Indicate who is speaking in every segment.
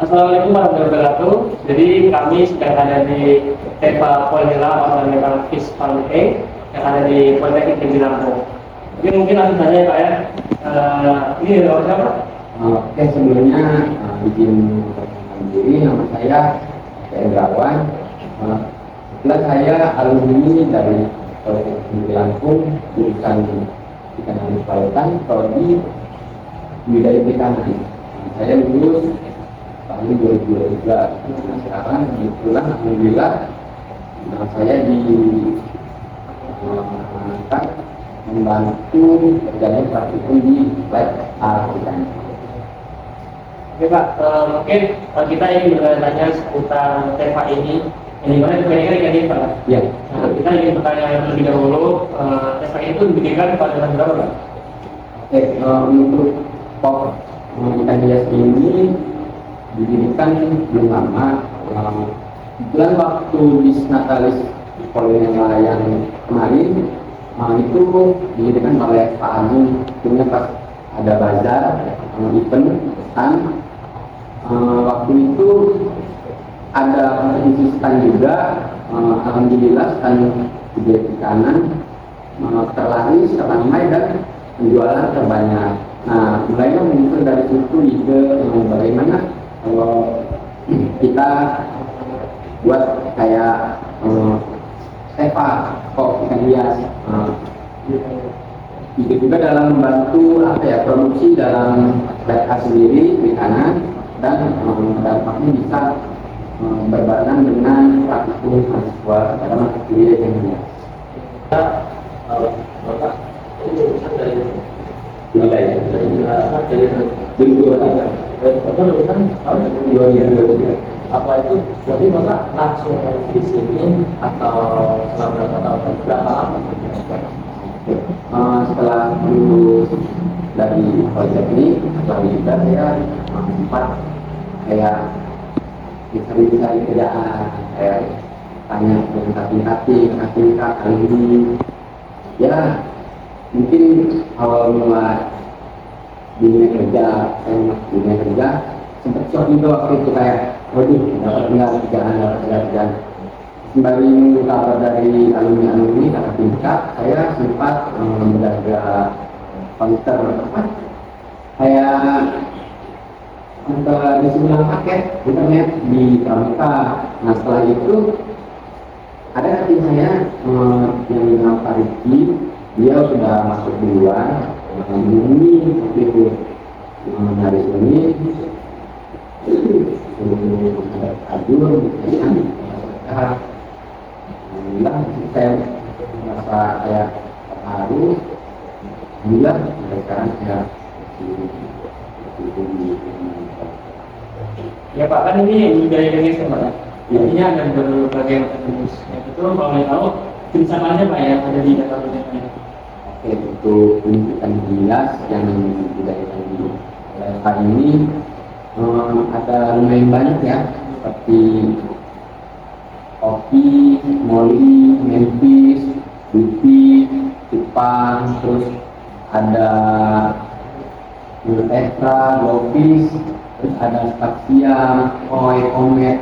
Speaker 1: Assalamualaikum warahmatullahi wabarakatuh. Jadi kami sedang ada di Teva Polhela Ornamental Fish Farm yang ada di Politeknik Negeri Lampung. Ini mungkin langsung saja ya Pak ya. Ini nama siapa?
Speaker 2: Oke, sebelumnya izin perkenalkan diri, nama saya Hendrawan. Kebetulan saya alumni dari Politeknik Negeri Lampung, jurusan ikan dan kelautan, prodi budidaya perikanan. Saya lulus tahun 2023. Nah, sekarang kebetulan alhamdulillah saya diangkat membantu kerjanya praktikum di lab ikan.
Speaker 1: Oke Pak, mungkin kita ingin bertanya seputar Teva ini. Yang dimana diberikan ikan ini Pak?
Speaker 2: Ya.
Speaker 1: Nah, kita ingin bertanya terlebih dahulu, Teva itu didirikan pada tahun berapa Pak?
Speaker 2: Oke, untuk pop ikan hias ini didirikan belum lama. Kebetulan waktu bis Natalis Polhela yang kemarin itu didirikan oleh Pak Agung. Punya pas ada bazar, event, stand. Waktu itu ada kompetisi stand juga. Alhamdulillah stand budidaya perikanan terlaris, teramai dan penjualan terbanyak. Nah, mulainya muncul dari situ ide bagaimana kalau kita buat kayak Teva kok ikan hias. Itu juga dalam membantu produksi dalam lab sendiri perikanan dan dampaknya bisa berbarengan dengan praktikum mahasiswa dalam mata kuliah yang hias.
Speaker 1: Bapak ini lulusan dari
Speaker 2: Wilayah
Speaker 1: dari Bapak lulusan tahun
Speaker 2: 2023.
Speaker 1: apa itu? Jadi Bapak langsung di sini atau selama berapa tahun? Berapa lama?
Speaker 2: Setelah lulus dari Politeknik atau juga saya sempat kayak cari kerjaan, kayak tanya dengan kating kali ini. Ya, mungkin awal mula dunia kerja, sempat shock juga waktu itu kayak, waduh, dapat kerjaan. Sembari menunggu kabar dari alumni kakak tingkat, saya sempat menjaga konter kayak distribusi paket internet di Pramuka. Nah, setelah itu ada kakak saya yang bernama Pak Riki. Dia sudah masuk duluan, menghubungi waktu itu dari sini aduh, alhamdulillah saya merasa kayak terharu. Alhamdulillah sampai sekarang saya
Speaker 1: Ya Pak, kan ini budaya Indonesia Pak. Intinya ada berbagai macam jenis. Yang itu kalau mau tahu jenis apa aja Pak yang ada di data budaya.
Speaker 2: Oke, untuk ikan hias yang dibudidayakan di Teva ini ada lumayan banyak ya, seperti kopi, moli, Memphis, Lupi, Jepang, terus ada tetra, globis, terus ada spatsia, koi, komet.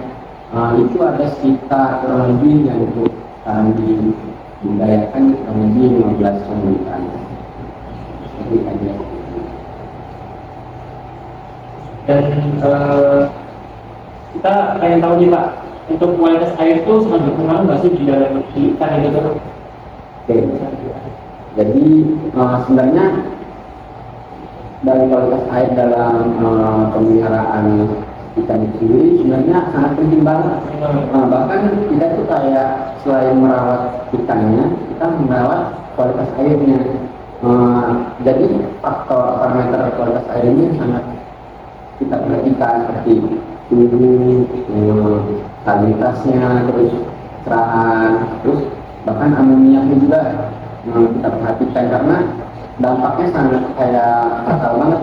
Speaker 2: Itu ada sekitar kurang lebih yang untuk sekarang dibudidayakan kurang lebih 15 komunitas. Seperti aja.
Speaker 1: Dan kita pengen tahu nih Pak, untuk kualitas air itu sangat berpengaruh nggak sih di dalam ikan itu?
Speaker 2: Oke, jadi sebenarnya dari kualitas air dalam pemeliharaan ikan itu sendiri sebenarnya sangat penting banget. Bahkan kita tuh kayak selain merawat ikannya, kita merawat kualitas airnya. Jadi faktor parameter kualitas air ini sangat kita perhatikan, seperti suhu, salinitasnya, terus cerahan, terus bahkan amoniaknya juga kita perhatikan karena dampaknya sangat kayak fatal banget.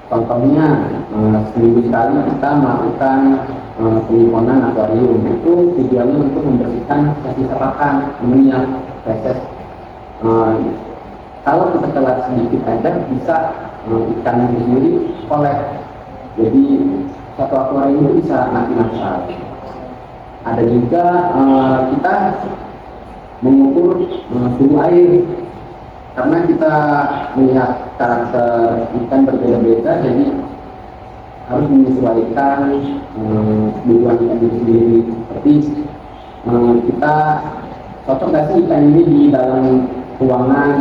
Speaker 2: Contohnya seminggu sekali kita melakukan penyimpanan akuarium, itu tujuannya untuk membersihkan sisa pakan amoniak, feses. Kalau kita telat sedikit aja bisa ikan itu sendiri kolek. Jadi satu akuarium itu bisa macam-macam. Ada juga kita mengukur suhu air, karena kita melihat karakter ikan berbeda-beda, jadi harus menyesuaikan kebutuhan ikan itu sendiri. Seperti kita cocok nggak sih ikan ini di dalam ruangan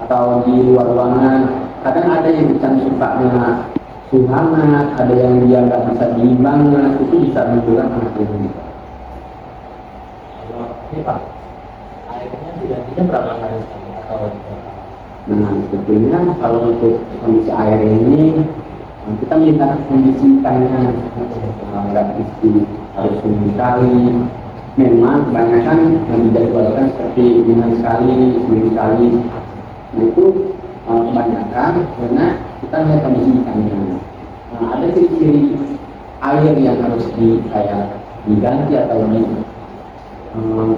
Speaker 2: atau di luar ruangan. Kadang ada yang ikan sukanya suhu hangat, ada yang dia nggak bisa dingin banget, itu bisa menentukan anak ini.
Speaker 3: Kalau ini Pak, airnya digantinya berapa kali sekali atau
Speaker 2: Nah, sebetulnya kalau untuk kondisi air ini kita melihat kondisi ikannya, nggak mesti harus seminggu sekali. Memang kebanyakan yang dijadwalkan seperti 5 kali, seminggu sekali. Nah itu kebanyakan karena kita lihat kondisi ikannya. Nah, ada ciri-ciri air yang harus diganti atau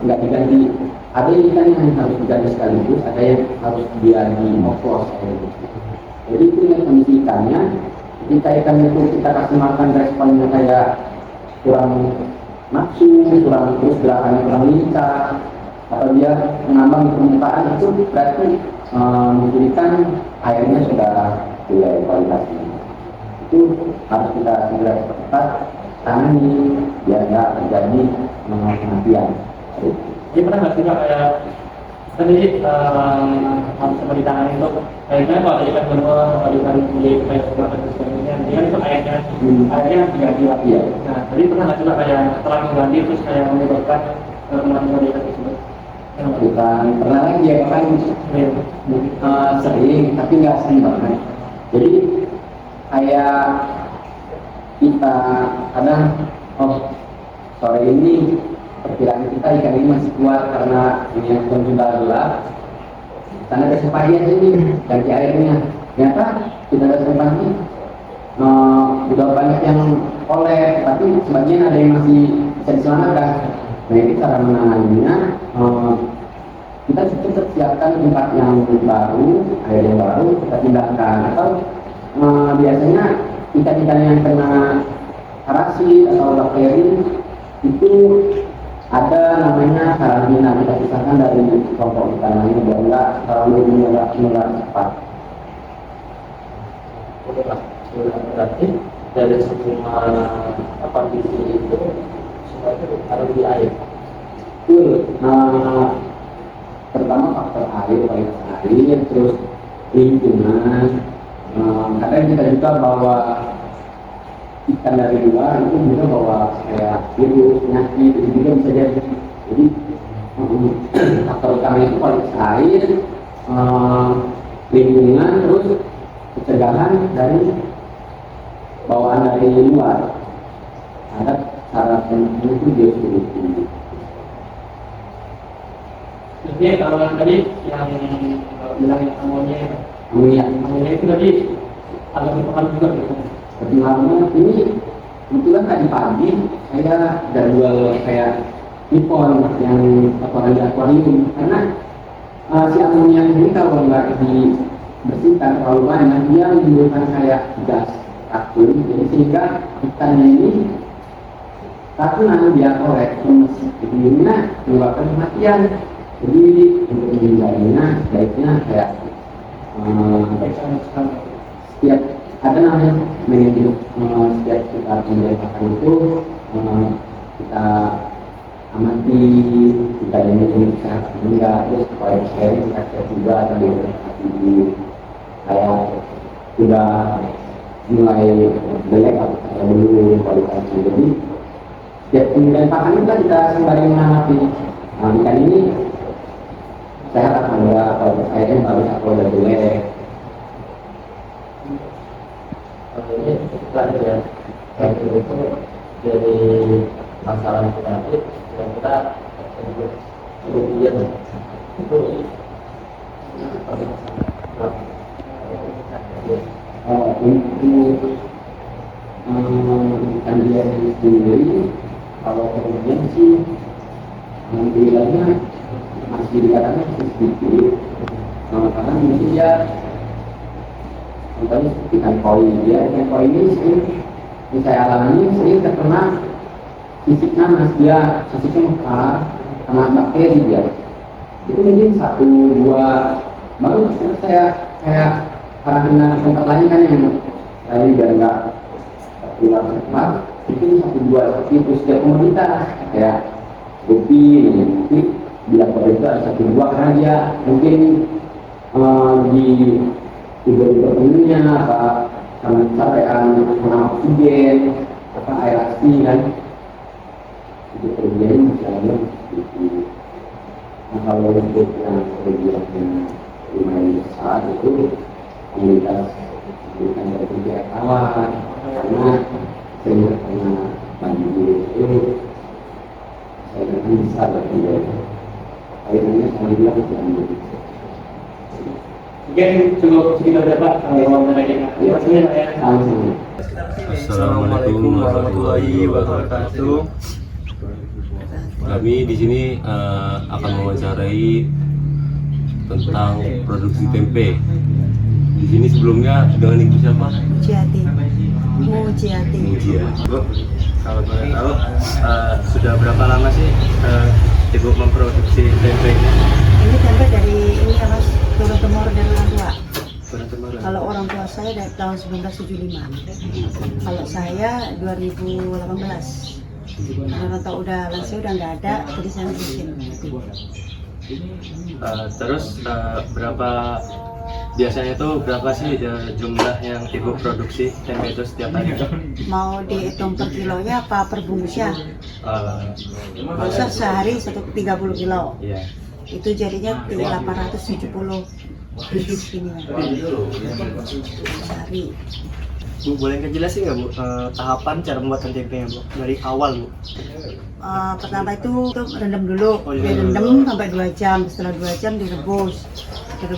Speaker 2: nggak diganti. Ada ikan yang harus diganti sekaligus, ada yang harus dia dioplos. Jadi itu yang kondisi ikannya. Ketika ikan itu kita kasih makan responnya kayak kurang nafsu, kurang terus gerakannya kurang lincah, atau dia mengambang di permukaan, itu berarti menjadikan airnya sudah mulai kualitasnya. Itu harus kita segera cepat tangani biar nggak terjadi kematian.
Speaker 1: Jadi pernah nggak sih Kak, kayak tadi harus seperti tangan itu kayaknya kalau ada ikan benua atau ikan kulit kayak seperti sebagainya, dia kan itu airnya diganti lagi.
Speaker 2: Iya.
Speaker 1: Nah, jadi pernah nggak juga kayak setelah mengganti terus kayak menyebabkan kematian ikan tersebut?
Speaker 2: Bukan pernah lagi ya kan, sering tapi nggak sering banget. Jadi kayak kita kadang sore ini perkiraan kita ikan ini masih kuat karena ini yang sudah gelap, karena besok pagi aja ini ganti airnya. Ternyata kita besok pagi udah banyak yang oleh, tapi sebagian ada yang masih bisa diselamatkan. Nah ini cara menanganinya, kita cukup siapkan tempat yang baru, air yang baru kita pindahkan. Atau biasanya ikan-ikan yang kena parasit atau bakteri itu ada namanya karantina, kita pisahkan dari kelompok ikan lain biar nggak terlalu menular cepat.
Speaker 3: Oke Pak, berarti dari semua kondisi itu semua itu harus di air.
Speaker 2: Betul. Pertama faktor air, kualitas air, terus lingkungan. Kadang kita juga bawa ikan dari luar itu juga bawa kayak virus, penyakit, itu juga bisa jadi. Jadi faktor utama itu kualitas air, lingkungan, terus pencegahan dari bawaan dari luar. Ada cara penting itu biosecurity.
Speaker 1: Jadi kalau yang tadi yang bilang amonia itu tadi agak berpengaruh juga gitu.
Speaker 2: Pertimbangannya ini kebetulan tadi pagi saya jadwal kayak Nippon yang kotoran di akuarium, karena si amonia ini kalau nggak dibersihkan terlalu banyak dia menimbulkan kayak gas racun, jadi sehingga ikannya ini racunan dia korek lemes, jadinya menyebabkan kematian. Jadi untuk menghindarinya sebaiknya kayak setiap ada namanya manajemen, setiap kita pemberian makan itu kita amati kita ini kesehatan enggak, terus supaya sharing kita cek juga atau di kayak sudah mulai jelek atau dulu kualitasnya. Jadi setiap pemberian pakan juga kita sembari mengamati ikan ini sehat atau enggak, atau airnya bagus atau udah jelek.
Speaker 3: Ini terakhir ya, terakhir itu dari masalah penyakit yang kita kemudian itu
Speaker 2: untuk ikan dia sendiri, kalau kemudian sih alhamdulillahnya masih dikatakan sedikit, karena mungkin dia contohnya seperti ikan koi, dia ikan koi ini sering yang saya alami sering terkena sisik nanas, dia sisiknya mekar kena bakteri dia. Itu mungkin 1-2 baru saya kayak karantina tempat lain kan yang saya biar nggak keluar cepat, itu 1-2 seperti itu setiap komoditas kayak kopi ini bila pada itu ada 1-2 karena dia mungkin di tiba-tiba penuhnya apa karena capaian kena oksigen apa aerasi kan itu terjadi misalnya itu. Nah kalau untuk yang kerugian lumayan besar itu komunitas bukan berfungsi air tawar karena saya pernah banjir itu saya kan besar dia airnya sama dia banjir.
Speaker 1: Mungkin cukup segitu aja Pak, kalau mengenai maksudnya ya.
Speaker 4: Assalamualaikum warahmatullahi wabarakatuh. Kami di sini akan mewawancarai tentang produksi tempe. Di sini sebelumnya dengan ibu siapa?
Speaker 5: Mujiati. Mujiati.
Speaker 4: Mujiati.
Speaker 6: Bu, kalau boleh tahu sudah berapa lama sih Ibu memproduksi tempe ini?
Speaker 5: Ini tempe dari ini ya Mas, turun temurun dari orang tua.
Speaker 6: Turun-temurun.
Speaker 5: Kalau orang tua saya dari tahun 1975. Kalau saya 2018. Karena tahu udah lansia udah nggak ada, jadi saya bikin.
Speaker 6: Terus berapa biasanya itu berapa sih jumlah yang Ibu produksi tempe itu setiap hari?
Speaker 5: Mau dihitung per kilonya apa per bungkusnya? Bisa sehari 30 kilo.
Speaker 6: Iya.
Speaker 5: Itu jadinya 870 ini sehari.
Speaker 7: Bu, boleh ngejelasin nggak Bu tahapan cara pembuatan tempe Bu dari awal Bu?
Speaker 5: Pertama itu rendam dulu,
Speaker 7: Oh, iya.
Speaker 5: direndam sampai 2 jam, setelah 2 jam direbus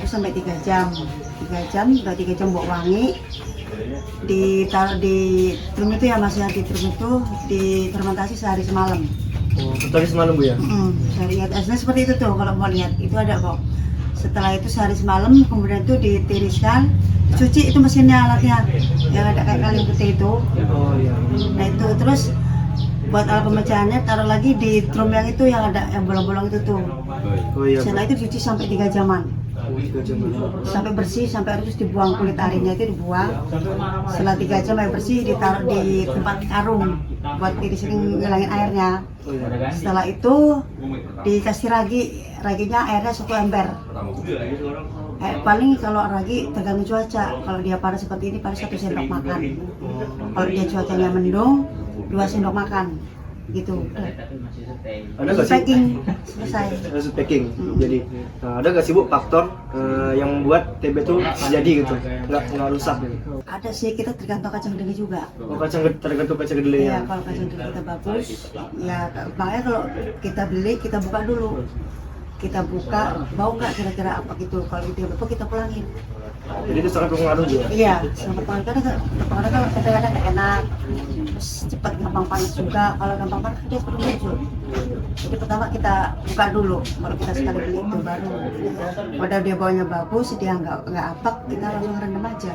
Speaker 5: sampai 3 jam, 3 jam, udah 3 jam bawa wangi, ditaruh di drum itu ya Mas ya, di drum itu difermentasi sehari semalam.
Speaker 7: Oh, tadi semalam Bu ya?
Speaker 5: Sehari, aslinya seperti itu tuh kalau mau lihat, itu ada kok. Setelah itu sehari semalam, kemudian itu ditiriskan, cuci itu mesinnya alatnya, yang ada kayak kaleng putih itu.
Speaker 7: Oh iya.
Speaker 5: Nah itu terus buat alat pemecahannya taruh lagi di drum yang itu yang ada yang bolong-bolong itu tuh.
Speaker 7: Oh iya.
Speaker 5: Setelah itu dicuci sampai 3 jaman,
Speaker 7: Oh, 3 jam.
Speaker 5: sampai bersih, sampai harus dibuang kulit arinya itu dibuang. Setelah 3 jam air bersih ditaruh di tempat karung buat sering ngilangin airnya.
Speaker 7: Oh iya.
Speaker 5: Setelah itu dikasih raginya airnya 1 ember. Paling kalau ragi tergantung cuaca. Kalau dia panas seperti ini paling 1 sendok makan. Kalau dia cuacanya mendung 2 sendok makan. Gitu.
Speaker 7: Ada nggak sih?
Speaker 5: Packing selesai.
Speaker 7: Harus packing. Jadi ada nggak sih Bu faktor yang membuat tempe itu jadi gitu, nggak rusak gitu?
Speaker 5: Ada sih, kita tergantung kacang kedelai juga.
Speaker 7: Oh, tergantung kacang kedelai
Speaker 5: Ya
Speaker 7: ya.
Speaker 5: kalau kacang kedelai kita bagus, ya makanya kalau kita beli kita buka dulu. Kita buka, bau nggak kira-kira apa gitu. Kalau itu betul kita pulangin.
Speaker 7: Jadi itu sangat berpengaruh juga.
Speaker 5: Iya, sangat pengaruh karena kalau kadang-kadang nggak enak, terus cepat gampang panas juga. Kalau gampang panas dia perlu muncul. Jadi pertama kita buka dulu. Kalau kita sekali beli itu baru. Kalau dia baunya bagus, dia nggak apak, kita langsung rendam aja.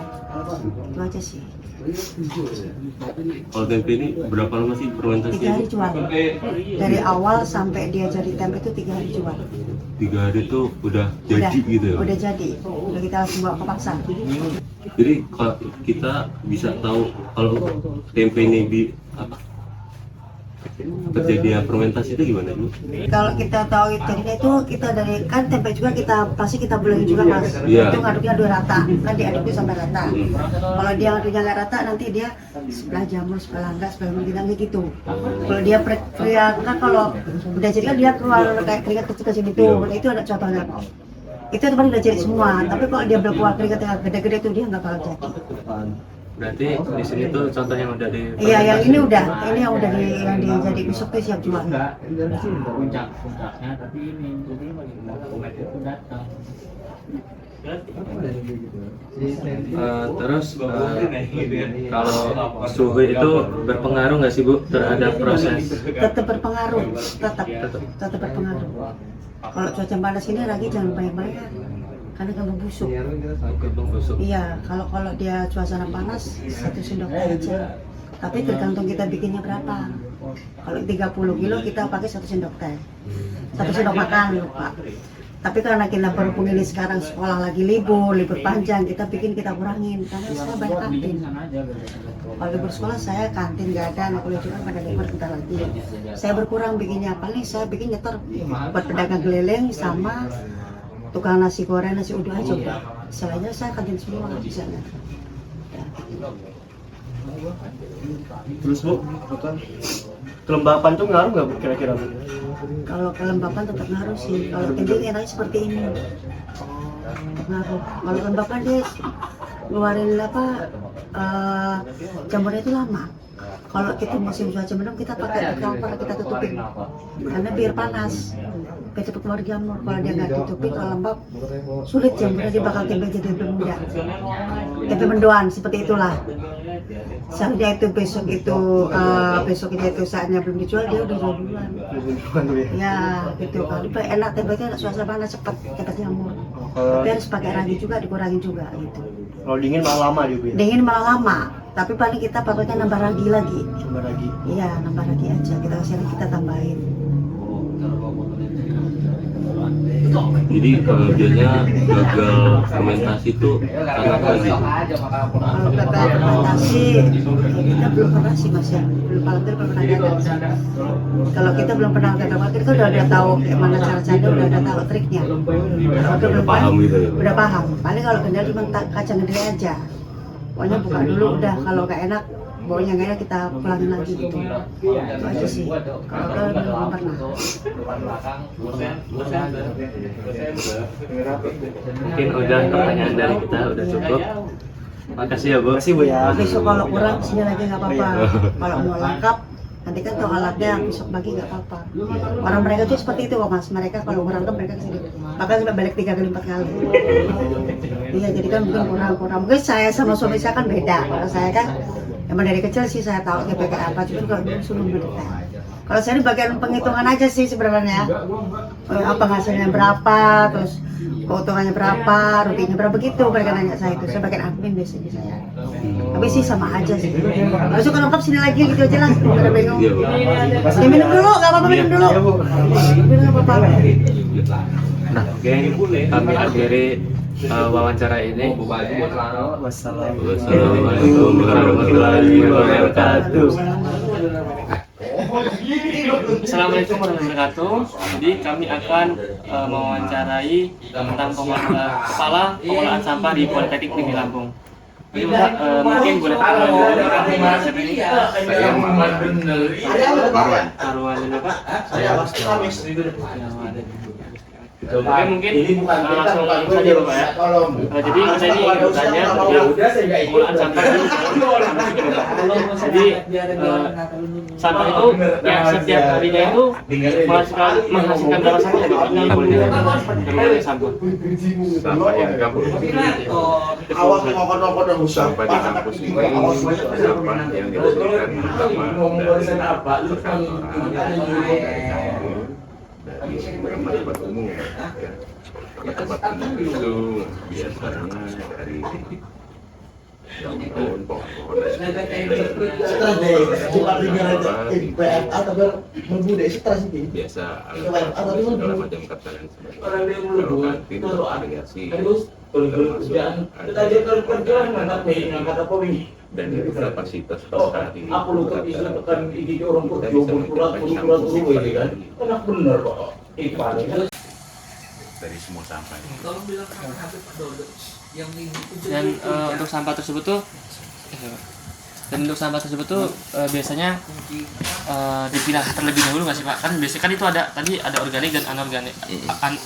Speaker 5: Itu aja sih.
Speaker 4: Kalau tempe ini berapa lama sih
Speaker 5: 3
Speaker 4: fermentasinya?
Speaker 5: hari jual. Dari awal sampai dia jadi tempe itu 3 hari jual.
Speaker 4: 3 hari itu udah jadi gitu ya?
Speaker 5: Udah jadi. Udah kita langsung bawa ke pasar.
Speaker 4: Jadi kalau kita bisa tahu kalau tempe ini terjadinya fermentasi itu gimana Bu?
Speaker 5: Kalau kita tahu jadinya itu kita dari kan tempe juga pasti kita bulangin juga Mas.
Speaker 4: Iya.
Speaker 5: Itu ngaduknya dua rata, kan diaduknya sampai rata. Kalau dia ngaduknya nggak rata nanti dia sebelah jamur, sebelah enggak, sebelah begini gitu. Kalau dia kan kalau udah jadi kan dia keluar kayak keringat kecil-kecil itu.
Speaker 4: Iya.
Speaker 5: Nah, itu ada contohnya. Itu teman udah jadi semua, tapi kalau dia belum keluar keringat yang gede-gede itu dia nggak bakal jadi.
Speaker 6: Berarti di sini tuh contoh yang udah di.
Speaker 5: Iya, yang ini yang udah jadi besok tuh siap jual.
Speaker 1: Puncaknya tapi ini jadi dokumen itu datang.
Speaker 6: Terus kalau suhu itu berpengaruh nggak sih Bu terhadap proses?
Speaker 5: Tetap berpengaruh, tetap berpengaruh. Kalau cuaca panas ini lagi jangan banyak-banyak. karena gabung busuk.
Speaker 4: Gabung busuk.
Speaker 5: Iya, kalau dia suasana panas 1 sendok teh aja. Tapi tergantung kita bikinnya berapa. Kalau 30 kilo kita pakai 1 sendok teh. 1 sendok makan lupa. Tapi karena kita baru ini sekarang sekolah lagi libur panjang, kita kurangin karena saya banyak kantin. Kalau libur sekolah saya kantin nggak ada, kuliah juga pada libur bentar lagi. Saya berkurang bikinnya, paling saya bikin nyetor buat pedagang keliling sama tukang nasi goreng, nasi uduk aja udah. Selainnya saya kantin semua bisanya.
Speaker 7: Terus Bu, kelembapan tuh ngaruh nggak Bu kira-kira Bu?
Speaker 5: Kalau kelembapan tetap ngaruh sih. Kalau kencing enaknya seperti ini. Ngaruh. Kalau kelembapan dia ngeluarin jamurnya itu lama. Kalau kita musim cuaca mendung kita pakai cover, kita tutupin karena biar panas, biar cepat keluar jamur. Kalau dia nggak tutupin, kalau lembab sulit jamurnya, dia bakal timbul jadi muda, tempe mendoan seperti itulah. Saatnya itu besoknya itu saatnya belum dijual, dia udah jual duluan. Ya gitu kan, enak tempenya suasana panas cepat jamur. Tapi harus pakai ragi juga, dikurangin juga gitu.
Speaker 7: Kalau dingin malah lama juga.
Speaker 5: Dingin malah lama, tapi paling kita pakainya nambah ragi lagi.
Speaker 7: Nambah ragi.
Speaker 5: Iya, nambah ragi aja. Kita kasih lagi, kita tambahin.
Speaker 4: Jadi biasanya gagal fermentasi itu karena apa sih?
Speaker 5: Kalau gagal fermentasi, kita belum pernah sih Mas ya. Belum pernah gagal. Kalau kita belum pernah gagal, kita udah tahu gimana cara-cara, udah tahu triknya. Kalau belum
Speaker 4: Paham gitu ya?
Speaker 5: Udah paham. Paling kalau kendal cuma kacang gede aja. Pokoknya buka dulu udah, kalau nggak enak baunya nggak enak kita pulangin lagi gitu. Itu aja sih. Kalau belum pernah.
Speaker 6: Mungkin udah pertanyaan dari kita udah cukup. Makasih ya Bu.
Speaker 7: Makasih Bu ya.
Speaker 5: Besok kalau kurang sini lagi nggak apa-apa. Kalau mau lengkap nanti kan tahu alatnya, besok bagi nggak apa-apa. Orang mereka tuh seperti itu kok Mas. Mereka kalau kurang kan mereka kesini. Bahkan sampai balik 3 kali 4 kali. Iya, jadi kan mungkin kurang. Mungkin saya sama suami saya kan beda. Kalau saya kan emang dari kecil sih saya tahu dia pakai apa, cuman kalau belum suruh berdetail. Kalau saya di bagian penghitungan aja sih sebenarnya, apa hasilnya berapa, terus keuntungannya berapa, ruginya berapa gitu. Mereka nanya saya itu, saya bagian admin biasanya saya. Tapi sih sama aja sih. Besok kalau lengkap sini lagi gitu aja lah, udah bingung. Ya minum dulu, nggak apa-apa minum dulu. Minum nggak apa-apa.
Speaker 6: Nah, kami akhiri wawancara ini.
Speaker 4: Wassalamualaikum warahmatullahi wabarakatuh.
Speaker 1: Assalamualaikum warahmatullahi wabarakatuh. Jadi kami akan mewawancarai tentang kepala pengolahan sampah di Politeknik Negeri Lampung. Jadi mungkin boleh Marwan dan Bapak. Oke, mungkin langsung saja Bapak ya. Jadi saya ini ingin bertanya pengolahan sampah jadi sampah itu yang setiap harinya itu menghasilkan berapa sampah ya Bapak? Dari sampah.
Speaker 8: Sampah yang di kampus. Sampah di kampus ini sampah yang dihasilkan dari tempat umum ya. Tempat umum itu biasanya dari daun-daun, pohon-pohon biasa segala macam kata dan sebagainya. Kalau variasi dan itu kapasitas saat ini dari semua sampah.
Speaker 1: Dan untuk sampah tersebut tuh biasanya dipilah terlebih dahulu nggak sih Pak? Kan biasanya kan itu ada tadi ada organik dan anorganik,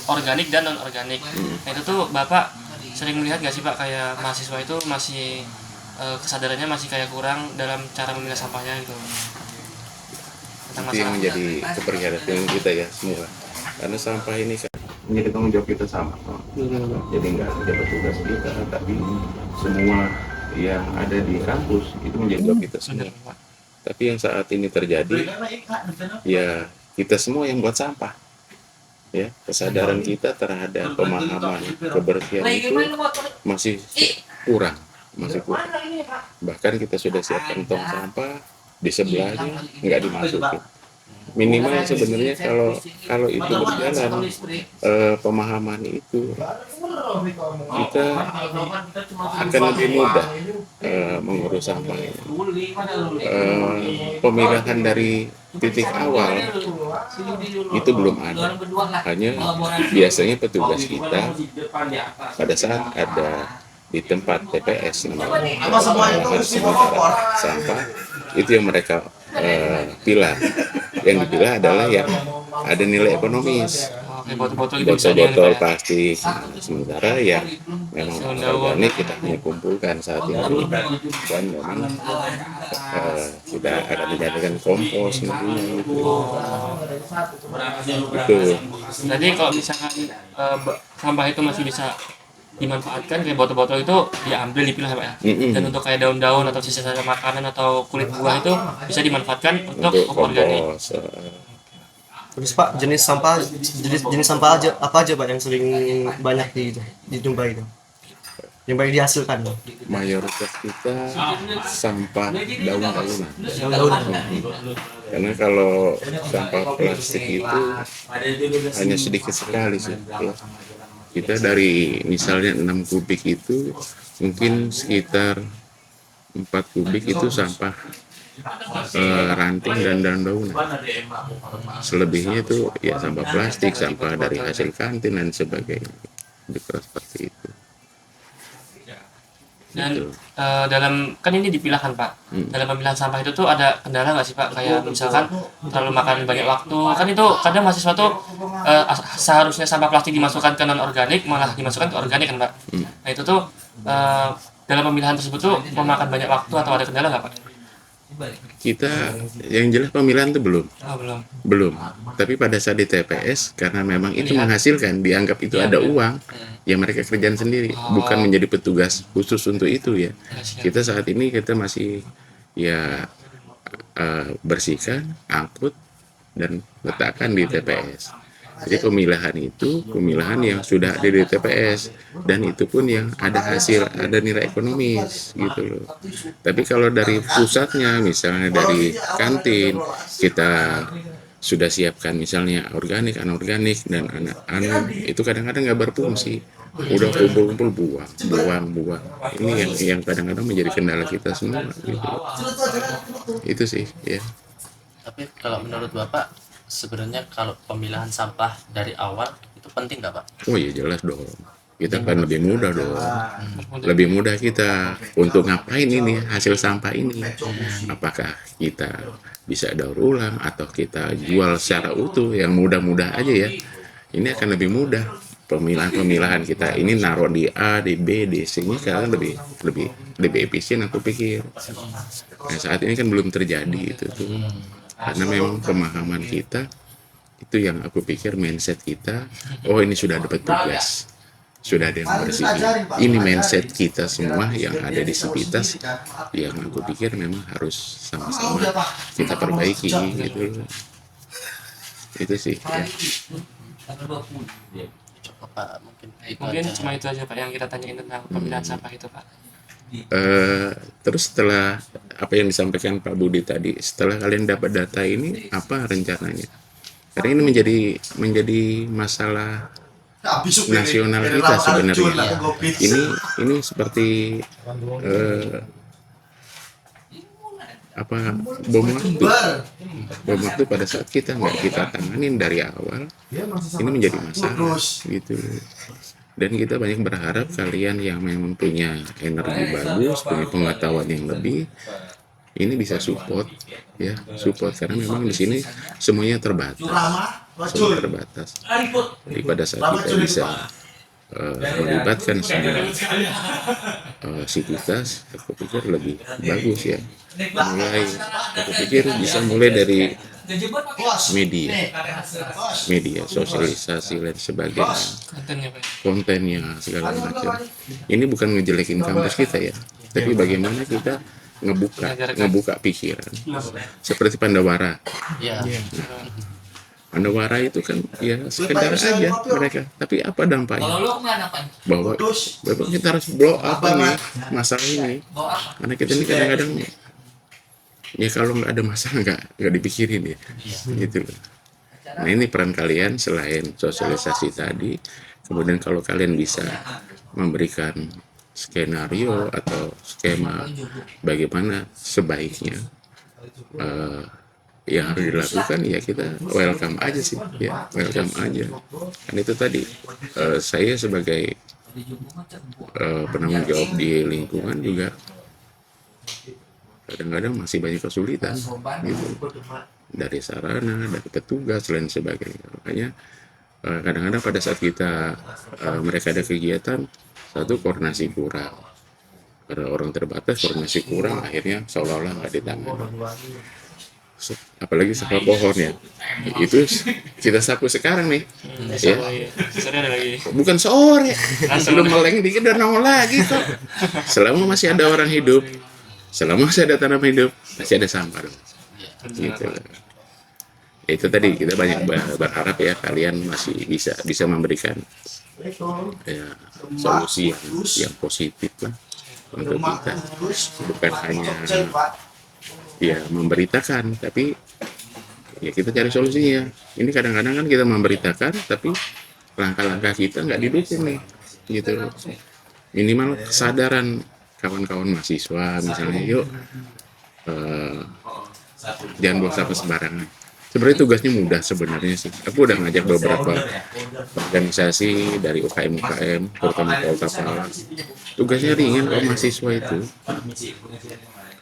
Speaker 1: organik dan non organik. Nah itu tuh Bapak sering melihat nggak sih Pak kayak mahasiswa itu masih kesadarannya masih kayak kurang dalam cara memilah sampahnya itu.
Speaker 8: Itu yang menjadi keprihatinan kita ya semua. Karena sampah ini kan menjadi tanggung jawab kita sama. Jadi nggak hanya petugas kita, tapi semua yang ada di kampus itu menjadi tanggung jawab kita semua. Tapi yang saat ini terjadi, ya kita semua yang buat sampah. ya kesadaran kita terhadap pemahaman kebersihan itu masih kurang. Bahkan kita sudah siapkan tong sampah di sebelahnya nggak dimasukin. Minimal sebenarnya kalau itu berjalan pemahaman itu, kita akan lebih mudah mengurus sampah. Pemilahan dari titik awal itu belum ada. Hanya biasanya petugas kita pada saat ada di tempat TPS namanya sampah itu yang mereka pilah. Yang dipilah adalah yang ada nilai ekonomis, botol-botol plastik. Sementara yang memang organik kita hanya kumpulkan saat ini, dan memang kita akan menjadikan kompos nantinya itu.
Speaker 1: Jadi kalau misalkan sampah itu masih bisa dimanfaatkan, kayak botol-botol itu diambil, dipilah Pak ya. Dan untuk kayak daun-daun atau sisa-sisa makanan atau kulit buah itu bisa dimanfaatkan untuk organik.
Speaker 7: Terus Pak, jenis sampah aja apa aja Pak yang sering banyak dijumpai itu? Yang banyak dihasilkan?
Speaker 8: Mayoritas kita sampah daun-daunan. Karena kalau sampah plastik itu hanya sedikit sekali sih. Kita dari misalnya 6 kubik itu mungkin sekitar 4 kubik itu sampah ranting dan daun-daunan. Selebihnya itu ya sampah plastik, sampah dari hasil kantin dan sebagainya. Seperti itu.
Speaker 1: Dan dalam, kan ini dipilahkan Pak, dalam pemilahan sampah itu tuh ada kendala nggak sih Pak? Kayak misalkan terlalu makan banyak waktu, kan itu kadang mahasiswa tuh seharusnya sampah plastik dimasukkan ke non organik malah dimasukkan ke organik kan Pak. Nah itu tuh dalam pemilihan tersebut tuh memakan banyak waktu atau ada kendala nggak Pak?
Speaker 8: Kita yang jelas pemilihan itu belum. Tapi pada saat di TPS, karena memang itu menghasilkan, dianggap itu ada uang, ya mereka kerjaan sendiri, bukan menjadi petugas khusus untuk itu ya. Kita saat ini kita masih ya bersihkan, angkut dan letakkan di TPS. Jadi pemilahan yang sudah ada di TPS, dan itu pun yang ada hasil, ada nilai ekonomis gitu loh. Tapi kalau dari pusatnya, misalnya dari kantin, kita sudah siapkan misalnya organik, anorganik, dan anak-anak itu kadang-kadang nggak berfungsi. Udah kumpul-kumpul buang. Ini yang kadang-kadang menjadi kendala kita semua gitu. Itu sih ya.
Speaker 3: Tapi kalau menurut Bapak, sebenarnya kalau pemilahan sampah dari awal itu penting nggak Pak?
Speaker 8: Oh iya jelas dong. Kita kan lebih mudah dong. Lebih mudah kita untuk ngapain ini hasil sampah ini. Apakah kita bisa daur ulang atau kita jual secara utuh, yang mudah-mudah aja ya. Ini akan lebih mudah. Pemilahan kita ini naruh di A, di B, di C, ini sekarang lebih efisien aku pikir. Nah saat ini kan belum terjadi itu tuh. Karena memang pemahaman kita itu yang aku pikir mindset kita, oh ini sudah dapat tugas, sudah ada yang bersihin. Ini mindset kita semua yang ada di Civitas yang aku pikir memang harus sama-sama kita perbaiki gitu. Itu sih ya.
Speaker 3: Coba Pak,
Speaker 1: Mungkin cuma itu aja Pak yang kita tanyain tentang pemilahan sampah itu Pak.
Speaker 8: Terus setelah apa yang disampaikan Pak Budi tadi, setelah kalian dapat data ini, apa rencananya? Karena ini menjadi masalah nasional kita sebenarnya. Ini seperti bom waktu pada saat kita nggak kita tanganin dari awal, ini menjadi masalah gitu. Dan kita banyak berharap kalian yang memang punya energi bagus, punya pengetahuan yang lebih, ini bisa support karena memang di sini semuanya terbatas. Jadi pada saat kita bisa melibatkan semua Civitas, aku pikir lebih bagus ya. Aku pikir bisa mulai dari media sosialisasi dan sebagainya, kontennya segala macam. Ini bukan ngejelekin kampus kita ya, tapi bagaimana kita ngebuka pikiran seperti Pandawara. Mandawara itu kan ya sekedar aja mereka, tapi apa dampaknya? Bahwa kita harus blow up nih masalah ini, karena kita ini kadang-kadang ya kalau nggak ada masalah nggak dipikirin ya, gitu loh. Nah ini peran kalian selain sosialisasi tadi, kemudian kalau kalian bisa memberikan skenario atau skema bagaimana sebaiknya yang harus dilakukan, ya kita welcome aja sih, ya welcome aja. Kan itu tadi saya sebagai penanggung jawab di lingkungan juga kadang-kadang masih banyak kesulitan gitu, dari sarana, dari petugas dan sebagainya. Makanya kadang-kadang pada saat kita mereka ada kegiatan, satu koordinasi kurang, karena orang terbatas, koordinasi kurang, akhirnya seolah-olah nggak ditangani. Apalagi sapu pohon ya, itu kita sapu sekarang nih, ya. Bukan sore, belum meleng dikit udah nongol lagi kok. Selama masih ada orang hidup, selama masih ada tanam hidup, masih ada sampah dong. Gitu. Itu tadi kita banyak berharap ya kalian masih bisa memberikan ya, solusi yang positif lah untuk kita, bukan hanya ya memberitakan, tapi ya kita cari solusinya. Ini kadang-kadang kan kita memberitakan, tapi langkah-langkah kita nggak didukung nih, gitu. Minimal kesadaran kawan-kawan mahasiswa, misalnya, yuk jangan buang sampah sembarangan. Sebenarnya tugasnya mudah sebenarnya sih. Aku udah ngajak beberapa organisasi dari UKM, terutama Polta Pala. Tugasnya ringan kalau mahasiswa itu.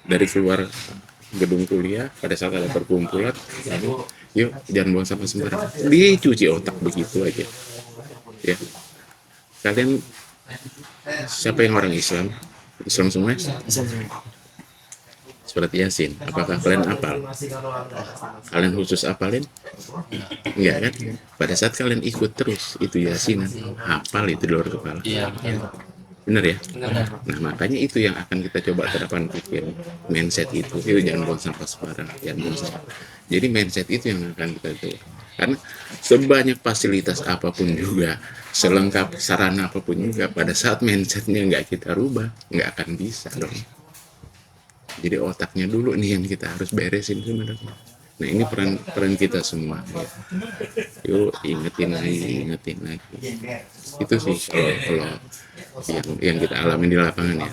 Speaker 8: Dari keluar gedung kuliah pada saat ada perkumpulan, yuk jangan buang sampah sembarangan, dicuci otak begitu aja ya. Kalian siapa yang orang Islam semua surat Yasin, apakah kalian hafal? Kalian khusus hafalin? Enggak kan? Pada saat kalian ikut terus itu Yasin, hafal itu di luar kepala. Benar ya? Nah makanya itu yang akan kita coba terapkan, pikir mindset itu jangan buang sampah sembarangan, jangan buang sampah. Jadi mindset itu yang akan kita coba, karena sebanyak fasilitas apapun juga, selengkap sarana apapun juga, pada saat mindsetnya nggak kita rubah, nggak akan bisa dong. Jadi otaknya dulu nih yang kita harus beresin sebenarnya. Nah ini peran kita semua ya. Yuk ingetin lagi. Itu sih kalau yang kita alami di lapangan ya.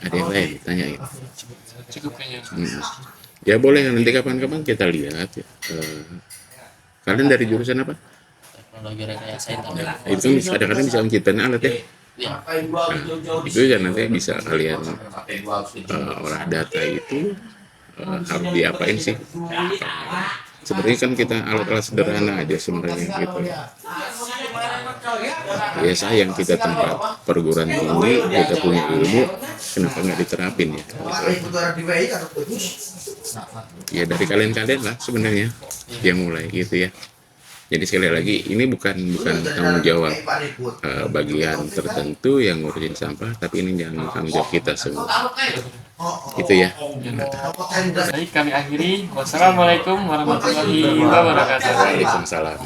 Speaker 8: Ada yang lain tanyain?
Speaker 6: Cukup kayaknya.
Speaker 8: Ya boleh, nanti kapan-kapan kita lihat ya. Kalian dari jurusan apa?
Speaker 3: Teknologi rekayasa internet.
Speaker 8: Itu kan kadang-kadang bisa menciptakan alat ya.
Speaker 3: Ya.
Speaker 8: Nah, itu ya nanti bisa kalian olah data itu harus diapain sih? Sebenarnya kan kita alat-alat sederhana aja sebenarnya gitu. Ya sayang kita tempat perguruan tinggi, kita punya ilmu, kenapa nggak diterapin ya? Ya dari kalian-kalian lah sebenarnya yang mulai gitu ya. Jadi sekali lagi ini bukan tanggung jawab bagian tertentu yang ngurusin sampah, tapi ini jangan tanggung jawab kita semua. Gitu ya.
Speaker 6: Baik, kami akhiri. Wassalamualaikum warahmatullahi wabarakatuh.
Speaker 8: Waalaikumsalam.